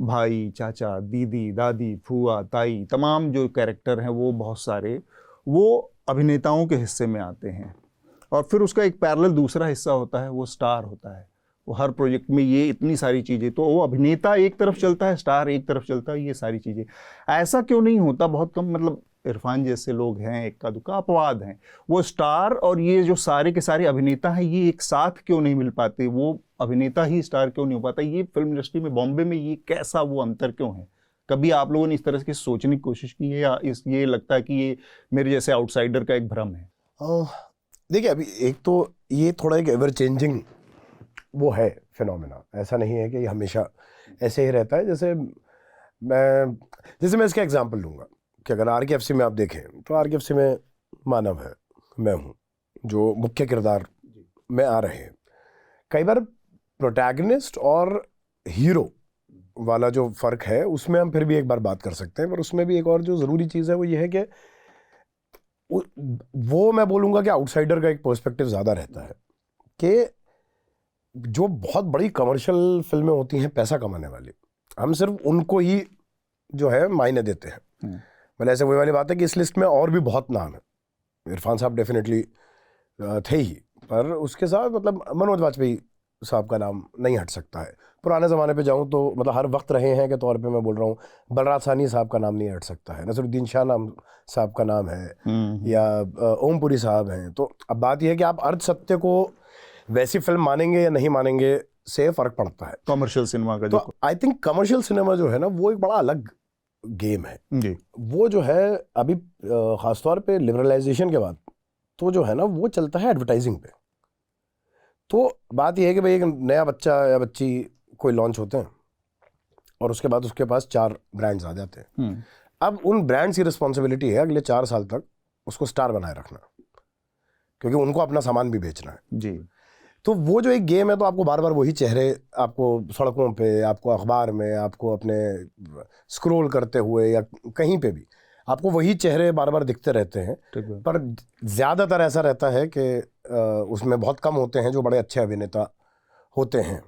भाई, चाचा, दीदी, दादी, फूआ, ताई, तमाम जो कैरेक्टर हैं वो बहुत सारे वो अभिनेताओं के हिस्से में आते हैं। और फिर उसका एक पैरेलल दूसरा हिस्सा होता है, वो स्टार होता है। वो हर प्रोजेक्ट में ये इतनी सारी चीज़ें, तो वो अभिनेता एक तरफ चलता है, स्टार एक तरफ चलता है, ये सारी चीज़ें। ऐसा क्यों नहीं होता? बहुत कम, मतलब इरफान जैसे लोग हैं, इक्का दुक्का अपवाद हैं। वो स्टार और ये जो सारे के सारे अभिनेता हैं, ये एक साथ क्यों नहीं मिल पाते? वो अभिनेता ही स्टार क्यों नहीं हो पाता? ये फिल्म इंडस्ट्री में, बॉम्बे में, ये कैसा वो अंतर क्यों है? कभी आप लोगों ने इस तरह की सोचने की कोशिश की है, या ये लगता है कि ये मेरे जैसे आउटसाइडर का एक भ्रम है? देखिए, अभी एक तो ये थोड़ा एक एवर चेंजिंग वो है फिनोमेना। ऐसा नहीं है कि ये हमेशा ऐसे ही रहता है। जैसे मैं इसका एग्जांपल लूँगा कि अगर RKFC में आप देखें तो RKFC में मानव है, मैं हूँ, जो मुख्य किरदार में आ रहे हैं। कई बार प्रोटैगनिस्ट और हीरो वाला जो फ़र्क है उसमें हम फिर भी एक बार बात कर सकते हैं, पर उसमें भी एक और जो ज़रूरी चीज़ है वो ये है कि वो मैं बोलूँगा कि आउटसाइडर का एक पर्सपेक्टिव ज़्यादा रहता है कि जो बहुत बड़ी कमर्शियल फिल्में होती हैं पैसा कमाने वाली, हम सिर्फ उनको ही जो है मायने देते हैं। मतलब ऐसे वही वाली बात है कि इस लिस्ट में और भी बहुत नाम है। इरफान साहब डेफिनेटली थे ही, पर उसके साथ मतलब मनोज वाजपेयी साहब का नाम नहीं हट सकता है। पुराने ज़माने पे जाऊँ तो मतलब हर वक्त रहे हैं के तौर पे मैं बोल रहा हूँ, बलराज साहनी साहब का नाम नहीं हट सकता है, नसरुद्दीन शाह नाम साहब का नाम है, या ओमपुरी साहब हैं। तो अब बात यह है कि आप अर्ध सत्य को वैसी फिल्म मानेंगे या नहीं मानेंगे से फ़र्क पड़ता है कमर्शियल सिनेमा का। तो आई थिंक कमर्शियल सिनेमा जो है ना वो एक बड़ा अलग गेम है जी। वो जो है अभी ख़ासतौर पे लिबरलाइजेशन के बाद तो जो है ना वो चलता है एडवर्टाइजिंग पे। तो बात यह है कि भाई एक नया बच्चा या बच्ची कोई लॉन्च होते हैं और उसके बाद उसके पास 4 ब्रांड्स आ जाते हैं। अब उन ब्रांड्स की रिस्पॉन्सिबिलिटी है अगले 4 साल तक उसको स्टार बनाए रखना, क्योंकि उनको अपना सामान भी बेचना है जी। तो वो जो एक गेम है, तो आपको बार बार वही चेहरे आपको सड़कों पे, आपको अखबार में, आपको अपने स्क्रॉल करते हुए या कहीं पे भी आपको वही चेहरे बार बार दिखते रहते हैं। पर ज़्यादातर ऐसा रहता है कि उसमें बहुत कम होते हैं जो बड़े अच्छे अभिनेता होते हैं।